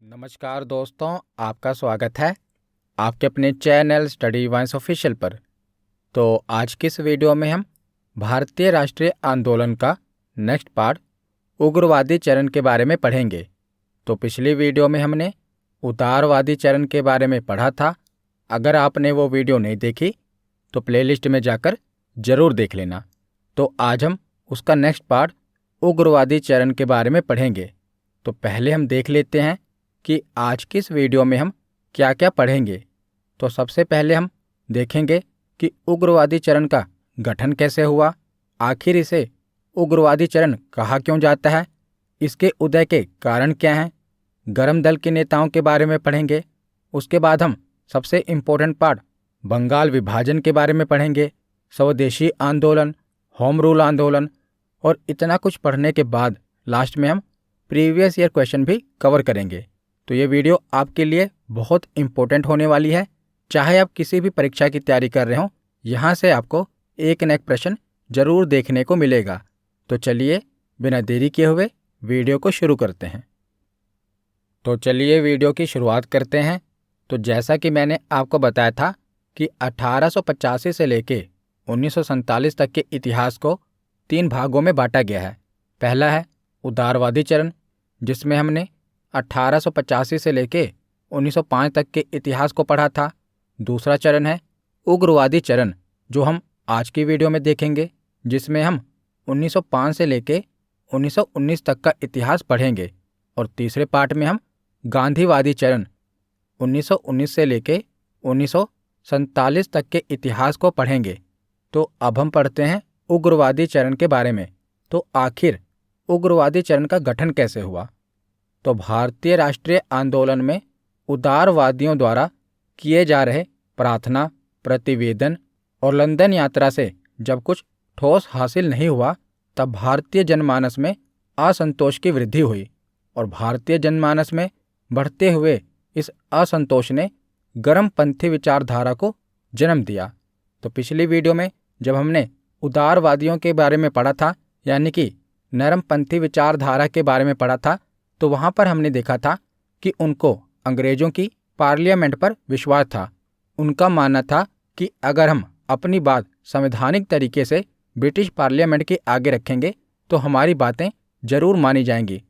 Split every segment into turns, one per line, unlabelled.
नमस्कार दोस्तों, आपका स्वागत है आपके अपने चैनल स्टडी वाइंस ऑफिशियल पर। तो आज की इस वीडियो में हम भारतीय राष्ट्रीय आंदोलन का नेक्स्ट पार्ट उग्रवादी चरण के बारे में पढ़ेंगे। तो पिछली वीडियो में हमने उदारवादी चरण के बारे में पढ़ा था। अगर आपने वो वीडियो नहीं देखी तो प्लेलिस्ट में जाकर ज़रूर देख लेना। तो आज हम उसका नेक्स्ट पार्ट उग्रवादी चरण के बारे में पढ़ेंगे। तो पहले हम देख लेते हैं कि आज की इस वीडियो में हम क्या क्या पढ़ेंगे। तो सबसे पहले हम देखेंगे कि उग्रवादी चरण का गठन कैसे हुआ, आखिर इसे उग्रवादी चरण कहा क्यों जाता है, इसके उदय के कारण क्या हैं, गरम दल के नेताओं के बारे में पढ़ेंगे। उसके बाद हम सबसे इम्पोर्टेंट पार्ट बंगाल विभाजन के बारे में पढ़ेंगे, स्वदेशी आंदोलन, होम रूल आंदोलन, और इतना कुछ पढ़ने के बाद लास्ट में हम प्रीवियस ईयर क्वेश्चन भी कवर करेंगे। तो ये वीडियो आपके लिए बहुत इम्पोर्टेंट होने वाली है। चाहे आप किसी भी परीक्षा की तैयारी कर रहे हों, यहाँ से आपको एक न एक प्रश्न जरूर देखने को मिलेगा। तो चलिए बिना देरी किए हुए वीडियो को शुरू करते हैं। तो चलिए वीडियो की शुरुआत करते हैं। तो जैसा कि मैंने आपको बताया था कि 1885 से लेके 1947 तक के इतिहास को 3 भागों में बांटा गया है। पहला है उदारवादी चरण, जिसमें हमने 1885 से लेके 1905 तक के इतिहास को पढ़ा था। दूसरा चरण है उग्रवादी चरण, जो हम आज की वीडियो में देखेंगे, जिसमें हम 1905 से लेके 1919 तक का इतिहास पढ़ेंगे। और तीसरे पार्ट में हम गांधीवादी चरण 1919 से लेके 1947 तक के इतिहास को पढ़ेंगे। तो अब हम पढ़ते हैं उग्रवादी चरण के बारे में। तो आखिर उग्रवादी चरण का गठन कैसे हुआ। तो भारतीय राष्ट्रीय आंदोलन में उदारवादियों द्वारा किए जा रहे प्रार्थना, प्रतिवेदन और लंदन यात्रा से जब कुछ ठोस हासिल नहीं हुआ, तब भारतीय जनमानस में असंतोष की वृद्धि हुई। और भारतीय जनमानस में बढ़ते हुए इस असंतोष ने गर्मपंथी विचारधारा को जन्म दिया। तो पिछली वीडियो में जब हमने उदारवादियों के बारे में पढ़ा था, यानी कि नरमपंथी विचारधारा के बारे में पढ़ा था, तो वहाँ पर हमने देखा था कि उनको अंग्रेजों की पार्लियामेंट पर विश्वास था। उनका मानना था कि अगर हम अपनी बात संवैधानिक तरीके से ब्रिटिश पार्लियामेंट के आगे रखेंगे तो हमारी बातें जरूर मानी जाएंगी।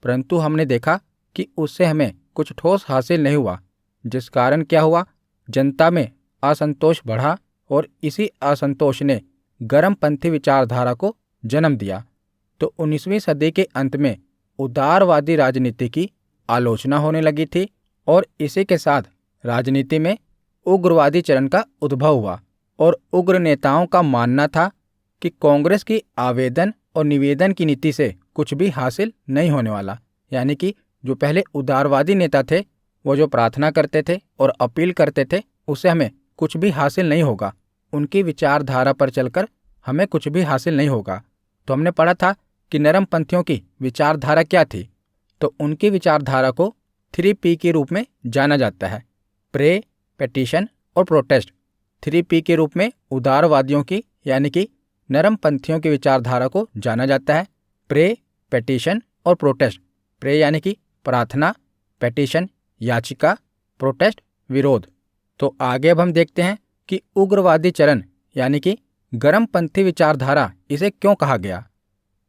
परंतु हमने देखा कि उससे हमें कुछ ठोस हासिल नहीं हुआ, जिस कारण क्या हुआ, जनता में असंतोष बढ़ा और इसी असंतोष ने गर्मपंथी विचारधारा को जन्म दिया। तो 19वीं सदी के अंत में उदारवादी राजनीति की आलोचना होने लगी थी और इसी के साथ राजनीति में उग्रवादी चरण का उद्भव हुआ। और उग्र नेताओं का मानना था कि कांग्रेस की आवेदन और निवेदन की नीति से कुछ भी हासिल नहीं होने वाला। यानी कि जो पहले उदारवादी नेता थे, वो जो प्रार्थना करते थे और अपील करते थे, उससे हमें कुछ भी हासिल नहीं होगा, उनकी विचारधारा पर चलकर हमें कुछ भी हासिल नहीं होगा। तो हमने पढ़ा था कि नरमपंथियों की विचारधारा क्या थी। तो उनकी विचारधारा को 3P के रूप में जाना जाता है, प्रे, पेटिशन और प्रोटेस्ट। 3P के रूप में उदारवादियों की यानी कि नरमपंथियों की विचारधारा को जाना जाता है, प्रे, पेटिशन और प्रोटेस्ट। प्रे यानी कि प्रार्थना, पेटिशन याचिका, प्रोटेस्ट विरोध। तो आगे अब हम देखते हैं कि उग्रवादी चरण यानी कि गर्मपंथी विचारधारा इसे क्यों कहा गया।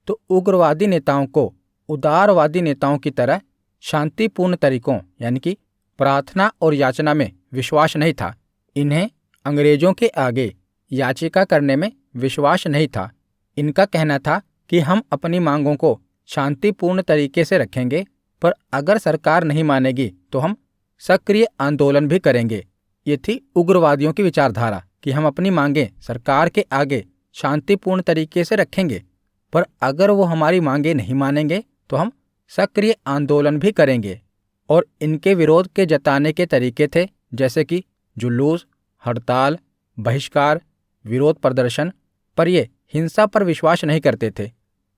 तो उग्रवादी नेताओं को उदारवादी नेताओं की तरह शांतिपूर्ण तरीकों यानी कि प्रार्थना और याचना में विश्वास नहीं था। इन्हें अंग्रेजों के आगे याचिका करने में विश्वास नहीं था। इनका कहना था कि हम अपनी मांगों को शांतिपूर्ण तरीके से रखेंगे, पर अगर सरकार नहीं मानेगी तो हम सक्रिय आंदोलन भी करेंगे। ये थी उग्रवादियों की विचारधारा कि हम अपनी मांगें सरकार के आगे शांतिपूर्ण तरीके से रखेंगे, पर अगर वो हमारी मांगें नहीं मानेंगे तो हम सक्रिय आंदोलन भी करेंगे। और इनके विरोध के जताने के तरीके थे जैसे कि जुलूस, हड़ताल, बहिष्कार, विरोध प्रदर्शन, पर ये हिंसा पर विश्वास नहीं करते थे।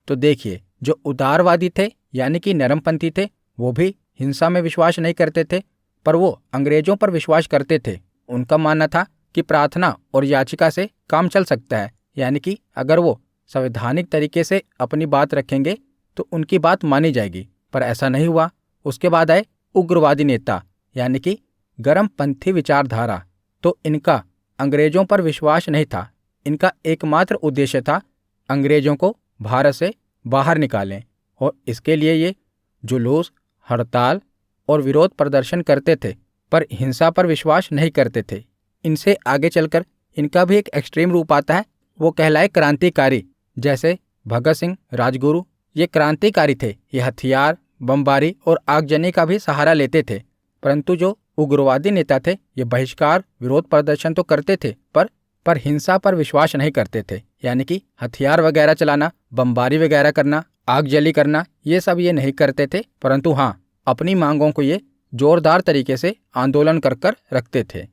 तो देखिए, जो उदारवादी थे यानी कि नरमपंथी थे, वो भी हिंसा में विश्वास नहीं करते थे, पर वो अंग्रेजों पर विश्वास करते थे। उनका मानना था कि प्रार्थना और याचिका से काम चल सकता है, यानी कि अगर वो संवैधानिक तरीके से अपनी बात रखेंगे तो उनकी बात मानी जाएगी। पर ऐसा नहीं हुआ। उसके बाद आए उग्रवादी नेता यानी कि गर्मपंथी विचारधारा, तो इनका अंग्रेजों पर विश्वास नहीं था। इनका एकमात्र उद्देश्य था अंग्रेजों को भारत से बाहर निकालें, और इसके लिए ये जुलूस, हड़ताल और विरोध प्रदर्शन करते थे, पर हिंसा पर विश्वास नहीं करते थे। इनसे आगे चलकर इनका भी एक एक्सट्रीम रूप आता है, वो कहलाए क्रांतिकारी। जैसे भगत सिंह, राजगुरु, ये क्रांतिकारी थे। ये हथियार, बमबारी और आगजनी का भी सहारा लेते थे। परंतु जो उग्रवादी नेता थे, ये बहिष्कार, विरोध प्रदर्शन तो करते थे, पर हिंसा पर विश्वास नहीं करते थे। यानी कि हथियार वगैरह चलाना, बमबारी वगैरह करना, आगजली करना, ये सब ये नहीं करते थे। परंतु हाँ, अपनी मांगों को ये जोरदार तरीके से आंदोलन कर कर रखते थे।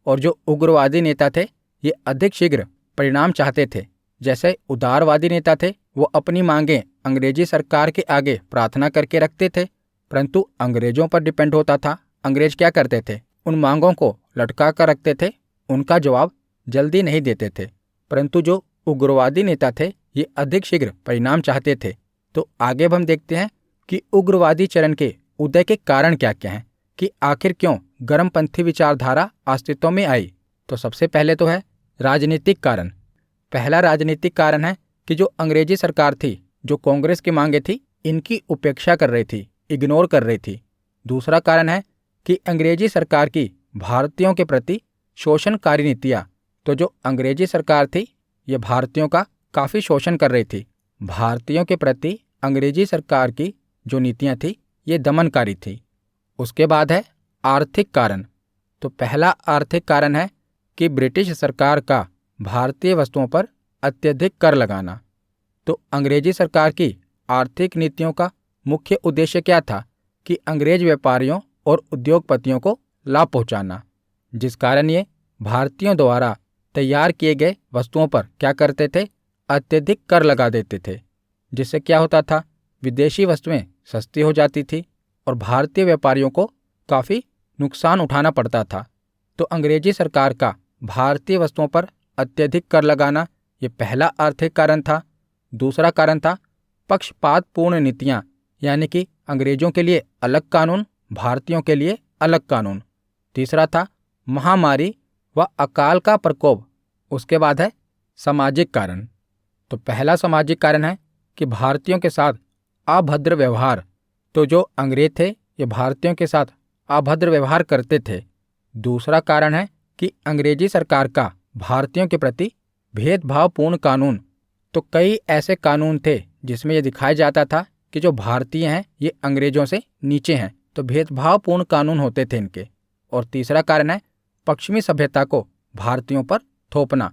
और जो उग्रवादी नेता थे, ये अधिक शीघ्र परिणाम चाहते थे। जैसे उदारवादी नेता थे, वो अपनी मांगें अंग्रेजी सरकार के आगे प्रार्थना करके रखते थे, परंतु अंग्रेजों पर डिपेंड होता था। अंग्रेज क्या करते थे, उन मांगों को लटका कर रखते थे, उनका जवाब जल्दी नहीं देते थे। परंतु जो उग्रवादी नेता थे, ये अधिक शीघ्र परिणाम चाहते थे। तो आगे अब हम देखते हैं कि उग्रवादी चरण के उदय के कारण क्या क्या हैं, कि आखिर क्यों गर्मपंथी विचारधारा अस्तित्व में आई। तो सबसे पहले तो है राजनीतिक कारण। पहला राजनीतिक कारण है कि जो अंग्रेजी सरकार थी, जो कांग्रेस की मांगे थी, इनकी उपेक्षा कर रही थी, इग्नोर कर रही थी। दूसरा कारण है कि अंग्रेजी सरकार की भारतीयों के प्रति शोषणकारी नीतियाँ। तो जो अंग्रेजी सरकार थी, ये भारतीयों का काफ़ी शोषण कर रही थी। भारतीयों के प्रति अंग्रेजी सरकार की जो नीतियाँ थी, ये दमनकारी थी। उसके बाद है आर्थिक कारण। तो पहला आर्थिक कारण है कि ब्रिटिश सरकार का भारतीय वस्तुओं पर अत्यधिक कर लगाना। तो अंग्रेजी सरकार की आर्थिक नीतियों का मुख्य उद्देश्य क्या था, कि अंग्रेज व्यापारियों और उद्योगपतियों को लाभ पहुंचाना, जिस कारण ये भारतीयों द्वारा तैयार किए गए वस्तुओं पर क्या करते थे, अत्यधिक कर लगा देते थे। जिससे क्या होता था, विदेशी वस्तुएं सस्ती हो जाती थी और भारतीय व्यापारियों को काफ़ी नुकसान उठाना पड़ता था। तो अंग्रेजी सरकार का भारतीय वस्तुओं पर अत्यधिक कर लगाना, ये पहला आर्थिक कारण था। दूसरा कारण था पक्षपातपूर्ण नीतियाँ, यानी कि अंग्रेजों के लिए अलग कानून, भारतीयों के लिए अलग कानून। तीसरा था महामारी व अकाल का प्रकोप। उसके बाद है सामाजिक कारण। तो पहला सामाजिक कारण है कि भारतीयों के साथ अभद्र व्यवहार। तो जो अंग्रेज थे, ये भारतीयों के साथ अभद्र व्यवहार करते थे। दूसरा कारण है कि अंग्रेजी सरकार का भारतीयों के प्रति भेदभावपूर्ण कानून। तो कई ऐसे कानून थे जिसमें यह दिखाया जाता था कि जो भारतीय हैं, ये अंग्रेजों से नीचे हैं। तो भेदभावपूर्ण कानून होते थे इनके। और तीसरा कारण है पश्चिमी सभ्यता को भारतीयों पर थोपना,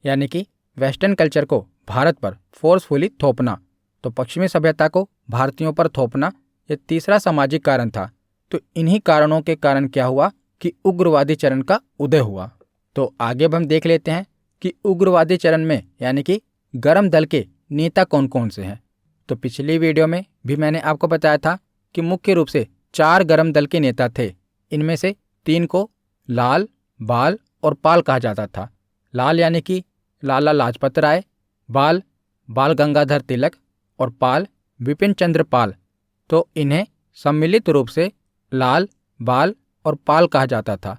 यानी कि वेस्टर्न कल्चर को भारत पर फोर्सफुली थोपना। तो पश्चिमी सभ्यता को भारतीयों पर थोपना, ये तीसरा सामाजिक कारण था। तो इन्हीं कारणों के कारण क्या हुआ कि उग्रवादी चरण का उदय हुआ। तो आगे अब हम देख लेते हैं कि उग्रवादी चरण में, यानी कि गर्म दल के नेता कौन कौन से हैं। तो पिछली वीडियो में भी मैंने आपको बताया था कि मुख्य रूप से 4 गर्म दल के नेता थे। इनमें से 3 को लाल, बाल और पाल कहा जाता था। लाल यानी कि लाला लाजपत राय, बाल बाल गंगाधर तिलक और पाल विपिन चंद्र पाल। तो इन्हें सम्मिलित रूप से लाल, बाल और पाल कहा जाता था।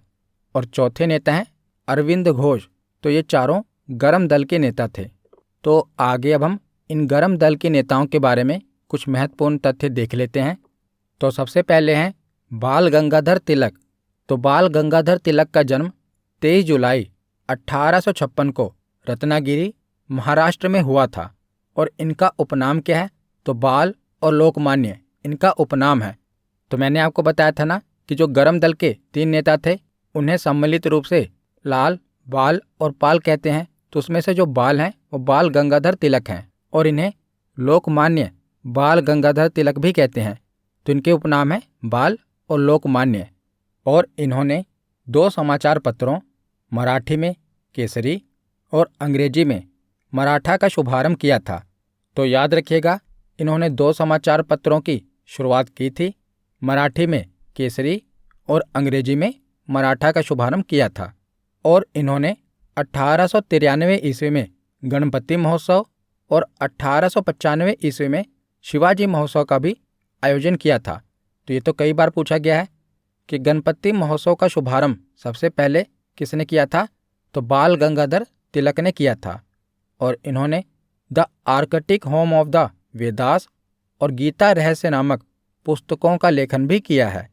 और चौथे नेता हैं अरविंद घोष। तो ये चारों गर्म दल के नेता थे। तो आगे अब हम इन गर्म दल के नेताओं के बारे में कुछ महत्वपूर्ण तथ्य देख लेते हैं। तो सबसे पहले हैं बाल गंगाधर तिलक। तो बाल गंगाधर तिलक का जन्म 23 जुलाई 1856 को रत्नागिरी, महाराष्ट्र में हुआ था। और इनका उपनाम क्या है, तो बाल और लोकमान्य इनका उपनाम है। तो मैंने आपको बताया था ना कि जो गर्म दल के 3 नेता थे, उन्हें सम्मिलित रूप से लाल, बाल और पाल कहते हैं। तो उसमें से जो बाल हैं, वो बाल गंगाधर तिलक हैं, और इन्हें लोकमान्य बाल गंगाधर तिलक भी कहते हैं। तो इनके उपनाम है बाल और लोकमान्य। और इन्होंने 2 समाचार पत्रों, मराठी में केसरी और अंग्रेजी में मराठा का शुभारंभ किया था। तो याद रखिएगा, इन्होंने 2 समाचार पत्रों की शुरुआत की थी, मराठी में केसरी और अंग्रेजी में मराठा का शुभारंभ किया था। और इन्होंने 1893 ईस्वी में गणपति महोत्सव और 1895 ईस्वी में शिवाजी महोत्सव का भी आयोजन किया था। तो ये तो कई बार पूछा गया है कि गणपति महोत्सव का शुभारंभ सबसे पहले किसने किया था? तो बाल गंगाधर तिलक ने किया था। और इन्होंने the Arctic home of the Vedas और गीता रहस्य नामक पुस्तकों का लेखन भी किया है।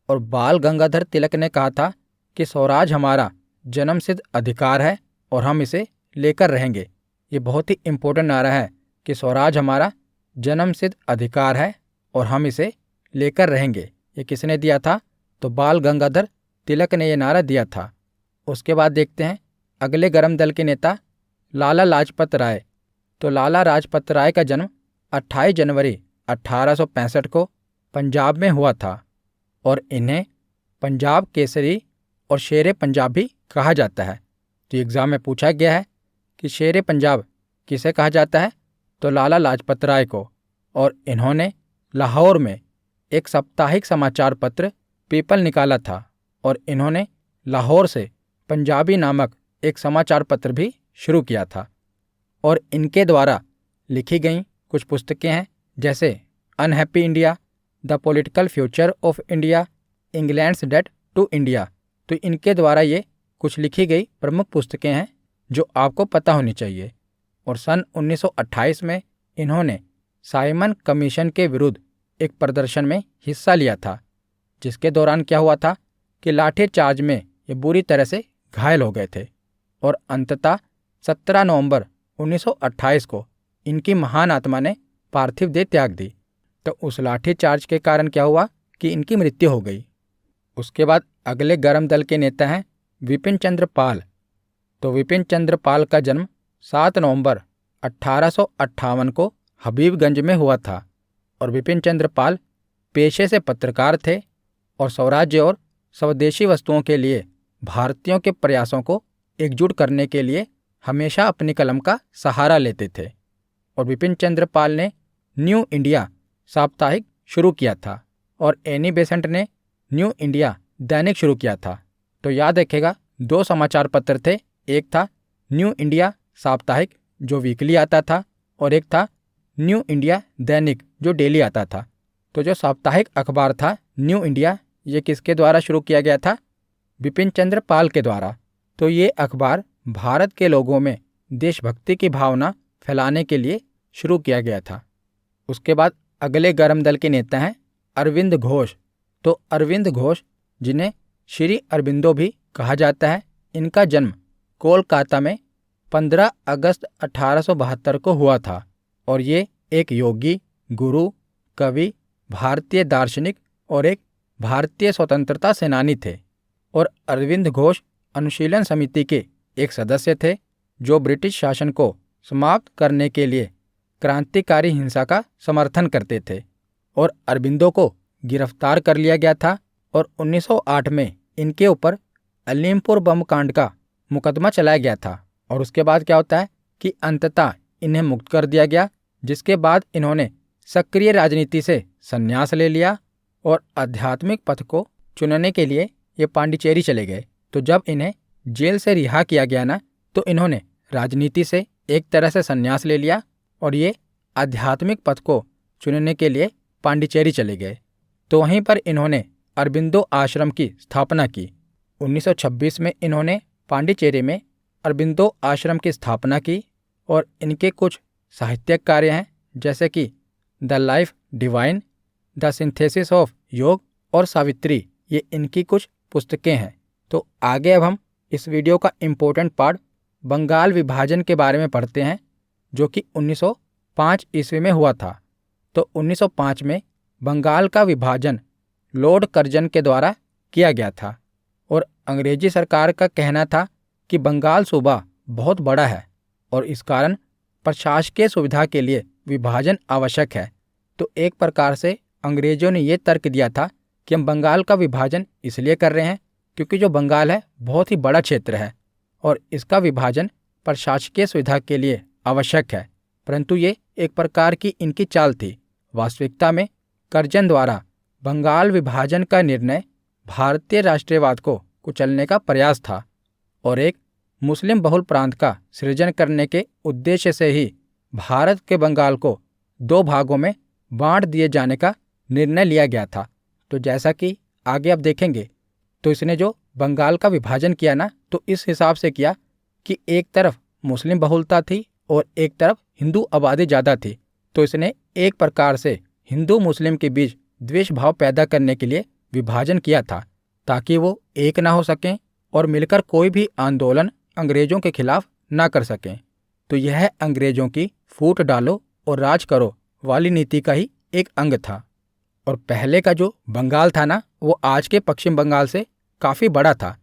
और बाल गंगाधर तिलक ने कहा था कि स्वराज हमारा जन्मसिद्ध अधिकार है और हम इसे लेकर रहेंगे। ये बहुत ही इम्पोर्टेंट नारा है कि स्वराज हमारा जन्मसिद्ध अधिकार है और हम इसे लेकर रहेंगे। ये किसने दिया था? तो बाल गंगाधर तिलक ने ये नारा दिया था। उसके बाद देखते हैं अगले गर्म दल के नेता लाला लाजपत राय। तो लाला लाजपत राय का जन्म 28 जनवरी 1865 को पंजाब में हुआ था और इन्हें पंजाब केसरी और शेरे पंजाब भी कहा जाता है। तो एग्ज़ाम में पूछा गया है कि शेरे पंजाब किसे कहा जाता है? तो लाला लाजपत राय को। और इन्होंने लाहौर में एक साप्ताहिक समाचार पत्र पीपल निकाला था और इन्होंने लाहौर से पंजाबी नामक एक समाचार पत्र भी शुरू किया था। और इनके द्वारा लिखी गई कुछ पुस्तकें हैं, जैसे unhappy India, the political future of India, England's debt to India. तो इनके द्वारा ये कुछ लिखी गई प्रमुख पुस्तकें हैं जो आपको पता होनी चाहिए। और सन 1928 में इन्होंने साइमन कमीशन के विरुद्ध एक प्रदर्शन में हिस्सा लिया था, जिसके दौरान क्या हुआ था कि लाठीचार्ज में ये बुरी तरह से घायल हो गए थे। और अंततः 17 नवंबर 1928 को इनकी महान आत्मा ने पार्थिव देह त्याग दी। तो उस लाठीचार्ज के कारण क्या हुआ कि इनकी मृत्यु हो गई। उसके बाद अगले गर्म दल के नेता हैं विपिन चंद्र पाल। तो विपिन चंद्र पाल का जन्म 7 नवंबर 1858 को हबीबगंज में हुआ था। और विपिन चंद्र पाल पेशे से पत्रकार थे और स्वराज्य और स्वदेशी वस्तुओं के लिए भारतीयों के प्रयासों को एकजुट करने के लिए हमेशा अपनी कलम का सहारा लेते थे। और विपिन चंद्र पाल ने न्यू इंडिया साप्ताहिक शुरू किया था और एनी बेसेंट ने न्यू इंडिया दैनिक शुरू किया था। तो याद रखेगा 2 समाचार पत्र थे, एक था न्यू इंडिया साप्ताहिक जो वीकली आता था और एक था न्यू इंडिया दैनिक जो डेली आता था। तो जो साप्ताहिक अखबार था न्यू इंडिया, ये किसके द्वारा शुरू किया गया था? विपिन चंद्र पाल के द्वारा। तो ये अखबार भारत के लोगों में देशभक्ति की भावना फैलाने के लिए शुरू किया गया था। उसके बाद अगले गर्म दल के नेता हैं अरविंद घोष। तो अरविंद घोष, जिन्हें श्री अरबिंदो भी कहा जाता है, इनका जन्म कोलकाता में 15 अगस्त 1872 को हुआ था। और ये एक योगी, गुरु, कवि, भारतीय दार्शनिक और एक भारतीय स्वतंत्रता सेनानी थे। और अरविंद घोष अनुशीलन समिति के एक सदस्य थे जो ब्रिटिश शासन को समाप्त करने के लिए क्रांतिकारी हिंसा का समर्थन करते थे। और अरबिंदो को गिरफ्तार कर लिया गया था और 1908 में इनके ऊपर अलीमपुर बम कांड का मुकदमा चलाया गया था। और उसके बाद क्या होता है कि अंततः इन्हें मुक्त कर दिया गया, जिसके बाद इन्होंने सक्रिय राजनीति से संन्यास ले लिया और आध्यात्मिक पथ को चुनने के लिए ये पांडिचेरी चले गए। तो जब इन्हें जेल से रिहा किया गया ना, तो इन्होंने राजनीति से एक तरह से संन्यास ले लिया और ये आध्यात्मिक पथ को चुनने के लिए पांडिचेरी चले गए। तो वहीं पर इन्होंने अरबिंदो आश्रम की स्थापना की। 1926 में इन्होंने पांडिचेरी में अरबिंदो आश्रम की स्थापना की। और इनके कुछ साहित्यिक कार्य हैं, जैसे कि the life divine, the synthesis of योग और सावित्री, ये इनकी कुछ पुस्तकें हैं। तो आगे अब हम इस वीडियो का इम्पोर्टेंट पार्ट बंगाल विभाजन के बारे में पढ़ते हैं, जो कि 1905 ईस्वी में हुआ था। तो 1905 में बंगाल का विभाजन लॉर्ड कर्जन के द्वारा किया गया था और अंग्रेजी सरकार का कहना था कि बंगाल सूबा बहुत बड़ा है और इस कारण प्रशासकीय सुविधा के लिए विभाजन आवश्यक है। तो एक प्रकार से अंग्रेजों ने ये तर्क दिया था कि हम बंगाल का विभाजन इसलिए कर रहे हैं क्योंकि जो बंगाल है बहुत ही बड़ा क्षेत्र है और इसका विभाजन प्रशासकीय सुविधा के लिए आवश्यक है। परंतु ये एक प्रकार की इनकी चाल थी। वास्तविकता में कर्जन द्वारा बंगाल विभाजन का निर्णय भारतीय राष्ट्रीयवाद को कुचलने का प्रयास था और एक मुस्लिम बहुल प्रांत का सृजन करने के उद्देश्य से ही भारत के बंगाल को 2 भागों में बांट दिए जाने का निर्णय लिया गया था। तो जैसा कि आगे आप देखेंगे तो इसने जो बंगाल का विभाजन किया ना, तो इस हिसाब से किया कि एक तरफ मुस्लिम बहुलता थी और एक तरफ हिंदू आबादी ज़्यादा थी। तो इसने एक प्रकार से हिंदू मुस्लिम के बीच द्वेष भाव पैदा करने के लिए विभाजन किया था, ताकि वो एक ना हो सकें और मिलकर कोई भी आंदोलन अंग्रेजों के खिलाफ ना कर सकें। तो यह अंग्रेजों की फूट डालो और राज करो वाली नीति का ही एक अंग था। और पहले का जो बंगाल था ना, वो आज के पश्चिम बंगाल से काफ़ी बड़ा था।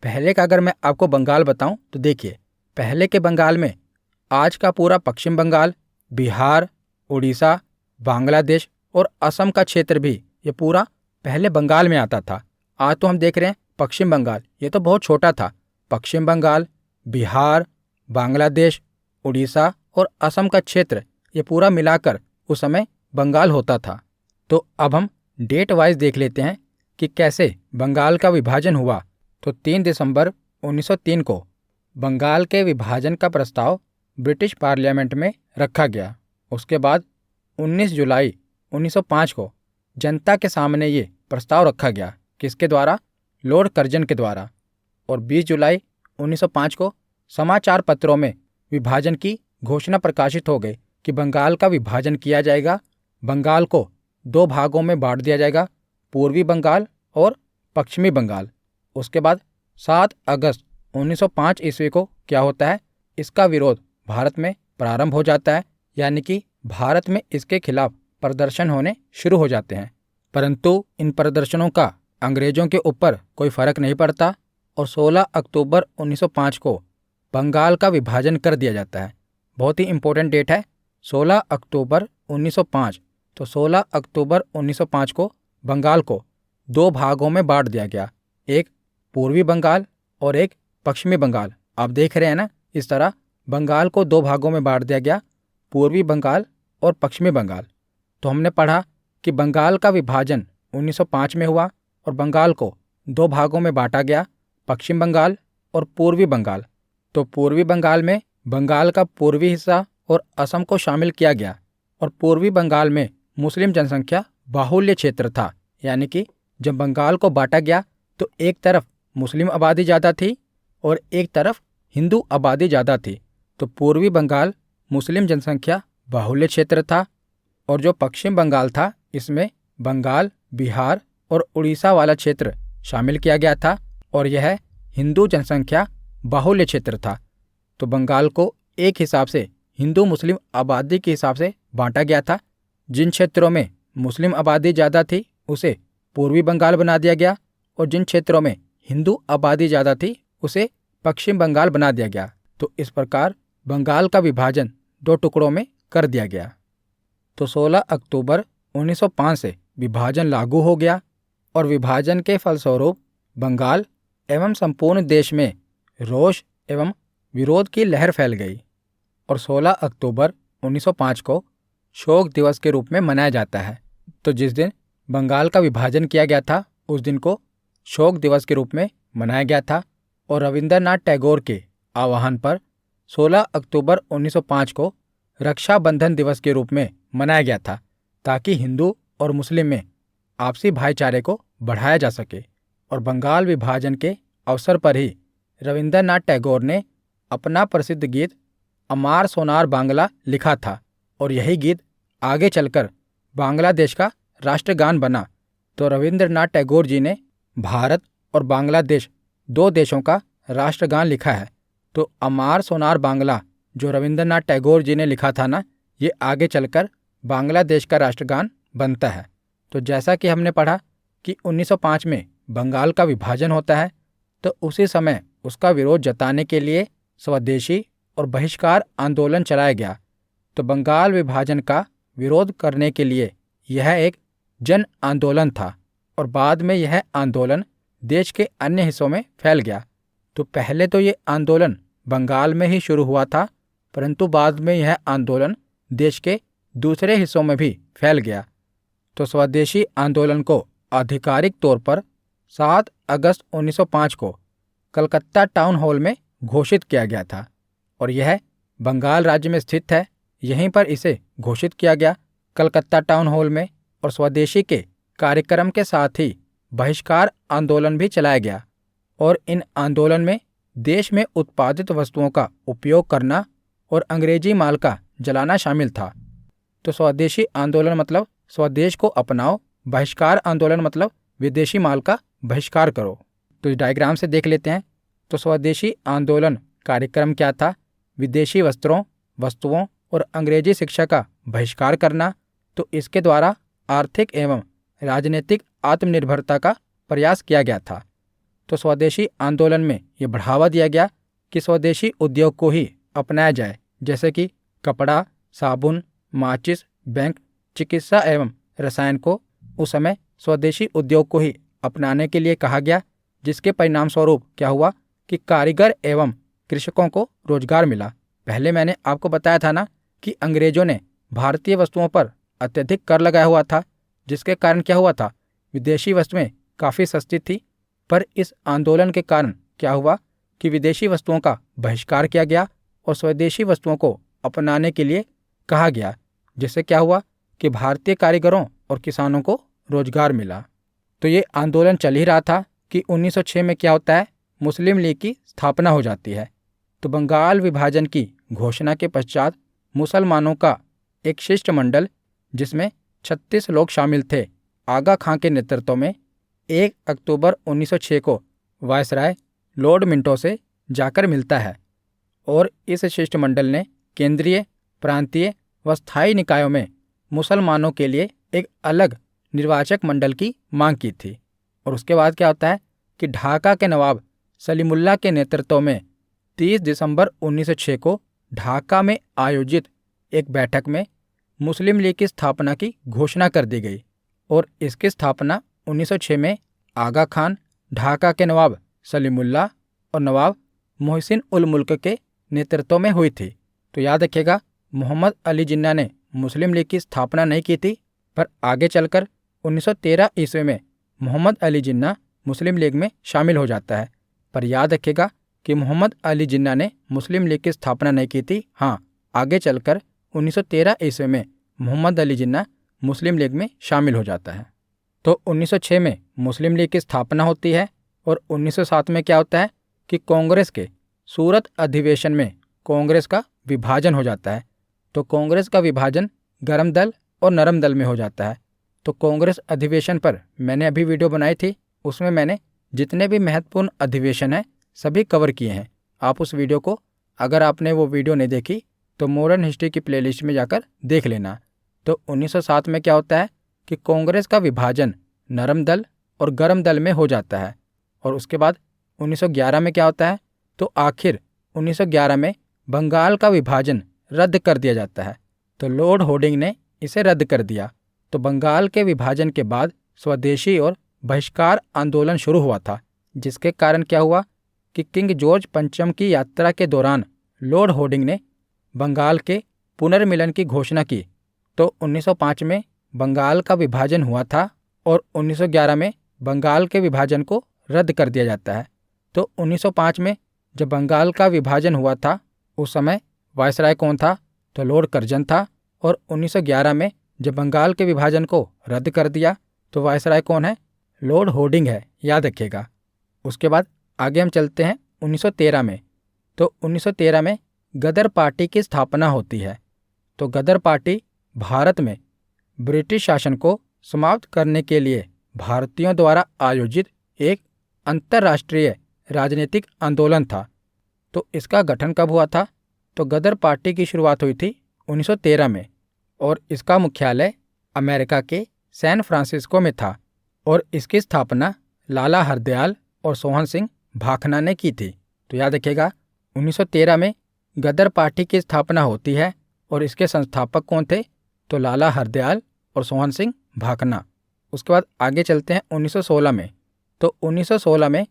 पहले का अगर मैं आपको बंगाल बताऊं तो देखिए, पहले के बंगाल में आज का पूरा पश्चिम बंगाल, बिहार, उड़ीसा, बांग्लादेश और असम का क्षेत्र भी ये पूरा पहले बंगाल में आता था। आज तो हम देख रहे हैं पश्चिम बंगाल, ये तो बहुत छोटा था। पश्चिम बंगाल, बिहार, बांग्लादेश, उड़ीसा और असम का क्षेत्र ये पूरा मिलाकर उस समय बंगाल होता था। तो अब हम डेट वाइज देख लेते हैं कि कैसे बंगाल का विभाजन हुआ। तो 3 दिसंबर 1903 को बंगाल के विभाजन का प्रस्ताव ब्रिटिश पार्लियामेंट में रखा गया। उसके बाद 19 जुलाई 1905 को जनता के सामने ये प्रस्ताव रखा गया। किसके द्वारा? लॉर्ड कर्जन के द्वारा। और 20 जुलाई 1905 को समाचार पत्रों में विभाजन की घोषणा प्रकाशित हो गई कि बंगाल का विभाजन किया जाएगा। बंगाल को 2 भागों में बांट दिया जाएगा, पूर्वी बंगाल और पश्चिमी बंगाल। उसके बाद 7 अगस्त 1905 ईस्वी को क्या होता है? इसका विरोध भारत में प्रारंभ हो जाता है, यानी कि भारत में इसके खिलाफ प्रदर्शन होने शुरू हो जाते हैं। परंतु इन प्रदर्शनों का अंग्रेजों के ऊपर कोई फर्क नहीं पड़ता और 16 अक्टूबर 1905 को बंगाल का विभाजन कर दिया जाता है। बहुत ही इंपॉर्टेंट डेट है 16 अक्टूबर 1905। तो 16 अक्टूबर 1905 को बंगाल को 2 भागों में बांट दिया गया, एक पूर्वी बंगाल और एक पश्चिमी बंगाल। आप देख रहे हैं ना, इस तरह बंगाल को 2 भागों में बांट दिया गया, पूर्वी बंगाल और पश्चिमी बंगाल। तो हमने पढ़ा कि बंगाल का विभाजन 1905 में हुआ और बंगाल को 2 भागों में बांटा गया, पश्चिम बंगाल और पूर्वी बंगाल। तो पूर्वी बंगाल में बंगाल का पूर्वी हिस्सा और असम को शामिल किया गया और पूर्वी बंगाल में मुस्लिम जनसंख्या बाहुल्य क्षेत्र था, यानी कि जब बंगाल को बांटा गया तो एक तरफ मुस्लिम आबादी ज़्यादा थी और एक तरफ हिंदू आबादी ज़्यादा थी। तो पूर्वी बंगाल मुस्लिम जनसंख्या बाहुल्य क्षेत्र था और जो पश्चिम बंगाल था इसमें बंगाल, बिहार और उड़ीसा वाला क्षेत्र शामिल किया गया था और यह हिंदू जनसंख्या बाहुल्य क्षेत्र था। तो बंगाल को एक हिसाब से हिंदू मुस्लिम आबादी के हिसाब से बांटा गया था। जिन क्षेत्रों में मुस्लिम आबादी ज़्यादा थी उसे पूर्वी बंगाल बना दिया गया और जिन क्षेत्रों में हिंदू आबादी ज़्यादा थी उसे पश्चिम बंगाल बना दिया गया। तो इस प्रकार बंगाल का विभाजन 2 टुकड़ों में कर दिया गया। तो 16 अक्टूबर 1905 से विभाजन लागू हो गया और विभाजन के फलस्वरूप बंगाल एवं संपूर्ण देश में रोष एवं विरोध की लहर फैल गई और 16 अक्टूबर 1905 को शोक दिवस के रूप में मनाया जाता है। तो जिस दिन बंगाल का विभाजन किया गया था उस दिन को शोक दिवस के रूप में मनाया गया था और रविंद्रनाथ टैगोर के आह्वान पर 16 अक्टूबर 1905 को रक्षाबंधन दिवस के रूप में मनाया गया था, ताकि हिंदू और मुस्लिम में आपसी भाईचारे को बढ़ाया जा सके। और बंगाल विभाजन के अवसर पर ही रविंद्रनाथ टैगोर ने अपना प्रसिद्ध गीत अमार सोनार बांग्ला लिखा था और यही गीत आगे चलकर बांग्लादेश का राष्ट्रगान बना। तो रविंद्रनाथ टैगोर जी ने भारत और बांग्लादेश 2 देशों का राष्ट्रगान लिखा है। तो अमार सोनार बांग्ला जो रविंद्रनाथ टैगोर जी ने लिखा था ना, ये आगे चलकर बांग्लादेश का राष्ट्रगान बनता है। तो जैसा कि हमने पढ़ा कि 1905 में बंगाल का विभाजन होता है, तो उसी समय उसका विरोध जताने के लिए स्वदेशी और बहिष्कार आंदोलन चलाया गया। तो बंगाल विभाजन का विरोध करने के लिए यह एक जन आंदोलन था और बाद में यह आंदोलन देश के अन्य हिस्सों में फैल गया। तो पहले तो ये आंदोलन बंगाल में ही शुरू हुआ था, परंतु बाद में यह आंदोलन देश के दूसरे हिस्सों में भी फैल गया। तो स्वदेशी आंदोलन को आधिकारिक तौर पर 7 अगस्त 1905 को कलकत्ता टाउन हॉल में घोषित किया गया था और यह बंगाल राज्य में स्थित है। यहीं पर इसे घोषित किया गया कलकत्ता टाउन हॉल में। और स्वदेशी के कार्यक्रम के साथ ही बहिष्कार आंदोलन भी चलाया गया और इन आंदोलन में देश में उत्पादित वस्तुओं का उपयोग करना और अंग्रेजी माल का जलाना शामिल था। तो स्वदेशी आंदोलन मतलब स्वदेश को अपनाओ, बहिष्कार आंदोलन मतलब विदेशी माल का बहिष्कार करो। तो इस डायग्राम से देख लेते हैं। तो स्वदेशी आंदोलन कार्यक्रम क्या था? विदेशी वस्त्रों, वस्तुओं और अंग्रेजी शिक्षा का बहिष्कार करना। तो इसके द्वारा आर्थिक एवं राजनीतिक आत्मनिर्भरता का प्रयास किया गया था। तो स्वदेशी आंदोलन में ये बढ़ावा दिया गया कि स्वदेशी उद्योग को ही अपनाया जाए, जैसे कि कपड़ा, साबुन, माचिस, बैंक, चिकित्सा एवं रसायन को उस समय स्वदेशी उद्योग को ही अपनाने के लिए कहा गया, जिसके परिणाम स्वरूप क्या हुआ कि कारीगर एवं कृषकों को रोजगार मिला। पहले मैंने आपको बताया था ना कि अंग्रेजों ने भारतीय वस्तुओं पर अत्यधिक कर लगाया हुआ था, जिसके कारण क्या हुआ था, विदेशी वस्तुएं काफ़ी सस्ती थी। पर इस आंदोलन के कारण क्या हुआ कि विदेशी वस्तुओं का बहिष्कार किया गया और स्वदेशी वस्तुओं को अपनाने के लिए कहा गया, जिससे क्या हुआ कि भारतीय कारीगरों और किसानों को रोजगार मिला। तो ये आंदोलन चल ही रहा था कि 1906 में क्या होता है, मुस्लिम लीग की स्थापना हो जाती है। तो बंगाल विभाजन की घोषणा के पश्चात मुसलमानों का एक शिष्टमंडल, जिसमें 36 लोग शामिल थे, आगा खां के नेतृत्व में 1 अक्टूबर 1906 को वायसराय लॉर्ड मिंटो से जाकर मिलता है और इस शिष्टमंडल ने केंद्रीय, प्रांतीय व स्थायी निकायों में मुसलमानों के लिए एक अलग निर्वाचक मंडल की मांग की थी। और उसके बाद क्या होता है कि ढाका के नवाब सलीमुल्लाह के नेतृत्व में 30 दिसंबर 1906 को ढाका में आयोजित एक बैठक में मुस्लिम लीग की स्थापना की घोषणा कर दी गई और इसकी स्थापना 1906 में आगा खान, ढाका के नवाब सलीमुल्लाह और नवाब मोहसिन उल मुल्क के नेतृत्व में हुई थी। तो याद रखिएगा, मोहम्मद अली जिन्ना ने मुस्लिम लीग की स्थापना नहीं की थी, पर आगे चलकर 1913 ईस्वी में मोहम्मद अली जिन्ना मुस्लिम लीग में शामिल हो जाता है। पर याद रखिएगा कि मोहम्मद अली जिन्ना ने मुस्लिम लीग की स्थापना नहीं की थी। हाँ, आगे चलकर 1913 ईस्वी में मोहम्मद अली जिन्ना मुस्लिम लीग में शामिल हो जाता है। तो 1906 में मुस्लिम लीग की स्थापना होती है और 1907 में क्या होता है कि कांग्रेस के सूरत अधिवेशन में कांग्रेस का विभाजन हो जाता है। तो कांग्रेस का विभाजन गरम दल और नरम दल में हो जाता है। तो कांग्रेस अधिवेशन पर मैंने अभी वीडियो बनाई थी, उसमें मैंने जितने भी महत्वपूर्ण अधिवेशन हैं सभी कवर किए हैं। आप उस वीडियो को, अगर आपने वो वीडियो नहीं देखी तो मॉडर्न हिस्ट्री की प्लेलिस्ट में जाकर देख लेना। तो 1907 में क्या होता है कि कांग्रेस का विभाजन नरम दल और गरम दल में हो जाता है। और उसके बाद 1911 में क्या होता है, तो आखिर 1911 में बंगाल का विभाजन रद्द कर दिया जाता है। तो लॉर्ड होर्डिंग ने इसे रद्द कर दिया। तो बंगाल के विभाजन के बाद स्वदेशी और बहिष्कार आंदोलन शुरू हुआ था, जिसके कारण क्या हुआ कि किंग जॉर्ज पंचम की यात्रा के दौरान लॉर्ड होर्डिंग ने बंगाल के पुनर्मिलन की घोषणा की। तो 1905 में बंगाल का विभाजन हुआ था और 1911 में बंगाल के विभाजन को रद्द कर दिया जाता है। तो 1905 में जब बंगाल का विभाजन हुआ था, उस समय वायसराय कौन था, तो लॉर्ड कर्जन था। और 1911 में जब बंगाल के विभाजन को रद्द कर दिया तो वायसराय कौन है, लॉर्ड होर्डिंग है, याद रखिएगा। उसके बाद आगे हम चलते हैं 1913 में। तो 1913 में गदर पार्टी की स्थापना होती है। तो गदर पार्टी भारत में ब्रिटिश शासन को समाप्त करने के लिए भारतीयों द्वारा आयोजित एक अंतर्राष्ट्रीय राजनीतिक आंदोलन था। तो इसका गठन कब हुआ था, तो गदर पार्टी की शुरुआत हुई थी 1913 में और इसका मुख्यालय अमेरिका के सैन फ्रांसिस्को में था और इसकी स्थापना लाला हरदयाल और सोहन सिंह भाखना ने की थी। तो याद रखिएगा, 1913 में गदर पार्टी की स्थापना होती है और इसके संस्थापक कौन थे, तो लाला हरदयाल और सोहन सिंह भाखना। उसके बाद आगे चलते हैं 1916 में। तो 1916 में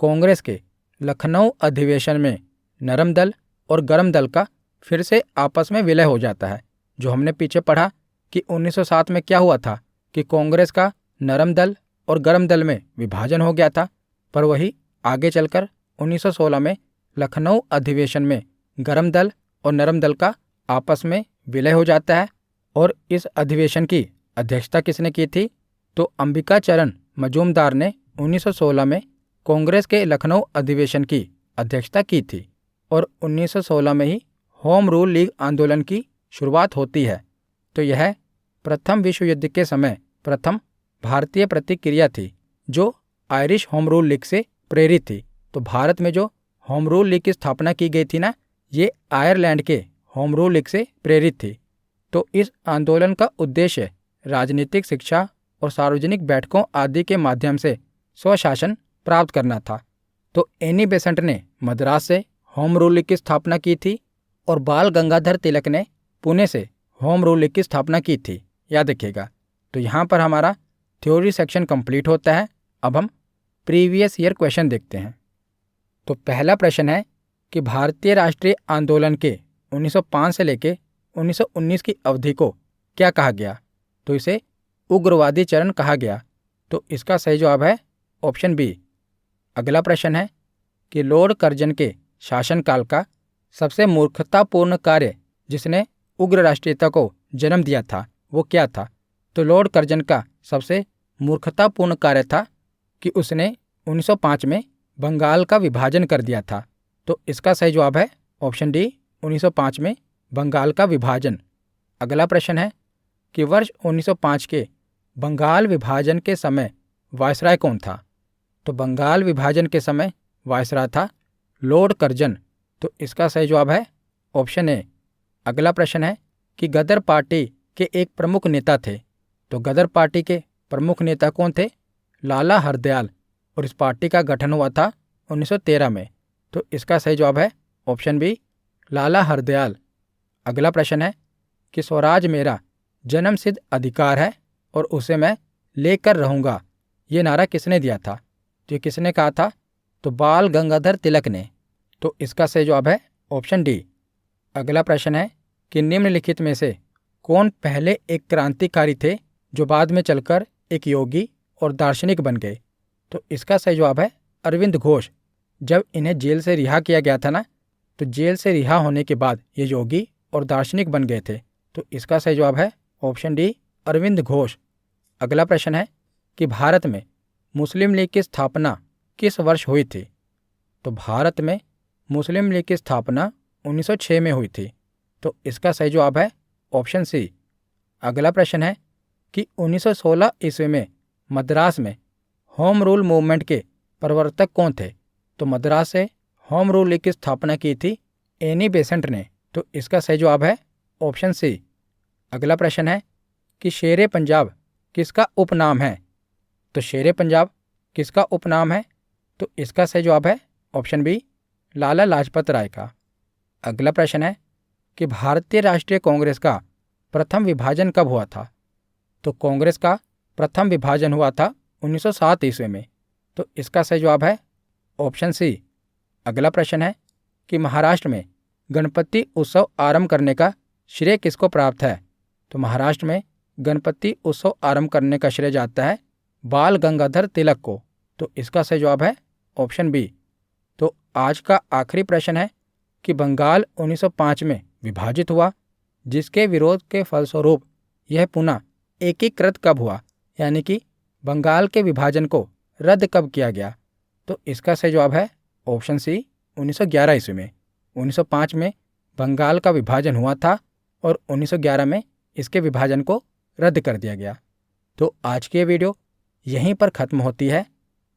कांग्रेस के लखनऊ अधिवेशन में नरम दल और गरम दल का फिर से आपस में विलय हो जाता है। जो हमने पीछे पढ़ा कि 1907 में क्या हुआ था कि कांग्रेस का नरम दल और गरम दल में विभाजन हो गया था, पर वही आगे चलकर 1916 में लखनऊ अधिवेशन में गरम दल और नरम दल का आपस में विलय हो जाता है। और इस अधिवेशन की अध्यक्षता किसने की थी, तो अंबिका चरण मजूमदार ने 1916 में कांग्रेस के लखनऊ अधिवेशन की अध्यक्षता की थी और 1916 में ही होम रूल लीग आंदोलन की शुरुआत होती है। तो यह प्रथम विश्व युद्ध के समय प्रथम भारतीय प्रतिक्रिया थी जो आयरिश होम रूल लीग से प्रेरित थी। तो भारत में जो होम रूल लीग की स्थापना की गई थी ना, ये आयरलैंड के होम रूल लीग से प्रेरित थी। तो इस आंदोलन का उद्देश्य राजनीतिक शिक्षा और सार्वजनिक बैठकों आदि के माध्यम से स्वशासन प्राप्त करना था। तो एनी बेसेंट ने मद्रास से होम रूल लीग की स्थापना की थी और बाल गंगाधर तिलक ने पुणे से होम रूल लीग की स्थापना की थी, याद रखिएगा। तो यहाँ पर हमारा थ्योरी सेक्शन कंप्लीट होता है। अब हम प्रीवियस ईयर क्वेश्चन देखते हैं। तो पहला प्रश्न है कि भारतीय राष्ट्रीय आंदोलन के 1905 से लेकर 1919 की अवधि को क्या कहा गया? तो इसे उग्रवादी चरण कहा गया। तो इसका सही जवाब है ऑप्शन बी। अगला प्रश्न है कि लॉर्ड कर्जन के शासनकाल का सबसे मूर्खतापूर्ण कार्य जिसने उग्र राष्ट्रीयता को जन्म दिया था वो क्या था? तो लॉर्ड कर्जन का सबसे मूर्खतापूर्ण कार्य था कि उसने 1905 में बंगाल का विभाजन कर दिया था। तो इसका सही जवाब है ऑप्शन डी, 1905 में बंगाल का विभाजन। अगला प्रश्न है कि वर्ष 1905 के बंगाल विभाजन के समय वायसराय कौन था? तो बंगाल विभाजन के समय वायसराय था लॉर्ड कर्जन। तो इसका सही जवाब है ऑप्शन ए। अगला प्रश्न है कि गदर पार्टी के एक प्रमुख नेता थे। तो गदर पार्टी के प्रमुख नेता कौन थे? लाला हरदयाल। और इस पार्टी का गठन हुआ था 1913 में। तो इसका सही जवाब है ऑप्शन बी, लाला हरदयाल। अगला प्रश्न है कि स्वराज मेरा जन्मसिद्ध अधिकार है और उसे मैं लेकर रहूँगा, ये नारा किसने दिया था? तो ये किसने कहा था? तो बाल गंगाधर तिलक ने। तो इसका सही जवाब है ऑप्शन डी। अगला प्रश्न है कि निम्नलिखित में से कौन पहले एक क्रांतिकारी थे जो बाद में चलकर एक योगी और दार्शनिक बन गए? तो इसका सही जवाब है अरविंद घोष। जब इन्हें जेल से रिहा किया गया था ना, तो जेल से रिहा होने के बाद ये योगी और दार्शनिक बन गए थे। तो इसका सही जवाब है ऑप्शन डी, अरविंद घोष। अगला प्रश्न है कि भारत में मुस्लिम लीग की स्थापना किस वर्ष हुई थी? तो भारत में मुस्लिम लीग की स्थापना 1906 में हुई थी। तो इसका सही जवाब है ऑप्शन सी। अगला प्रश्न है कि 1916 ईस्वी में मद्रास में होम रूल मूवमेंट के प्रवर्तक कौन थे? तो मद्रास से होम रूल लीग की स्थापना की थी एनी बेसेंट ने। तो इसका सही जवाब है ऑप्शन सी। अगला प्रश्न है कि शेरे पंजाब किसका उपनाम है? तो शेरे पंजाब किसका उपनाम है? तो इसका सही जवाब है ऑप्शन बी, लाला लाजपत राय का। अगला प्रश्न है कि भारतीय राष्ट्रीय कांग्रेस का प्रथम विभाजन कब हुआ था? तो कांग्रेस का प्रथम विभाजन हुआ था 1907 ईस्वी में। तो इसका सही जवाब है ऑप्शन सी। अगला प्रश्न है कि महाराष्ट्र में गणपति उत्सव आरंभ करने का श्रेय किसको प्राप्त है? तो महाराष्ट्र में गणपति उत्सव आरंभ करने का श्रेय जाता है बाल गंगाधर तिलक को। तो इसका सही जवाब है ऑप्शन बी। तो आज का आखिरी प्रश्न है कि बंगाल 1905 में विभाजित हुआ, जिसके विरोध के फलस्वरूप यह पुनः एकीकृत कब हुआ? यानी कि बंगाल के विभाजन को रद्द कब किया गया? तो इसका सही जवाब है ऑप्शन सी, 1911 ईस्वी में। 1905 में बंगाल का विभाजन हुआ था और 1911 में इसके विभाजन को रद्द कर दिया गया। तो आज की ये वीडियो यहीं पर ख़त्म होती है।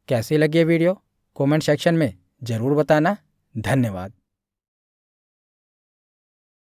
कैसी लगी ये वीडियो कमेंट सेक्शन में ज़रूर बताना। धन्यवाद।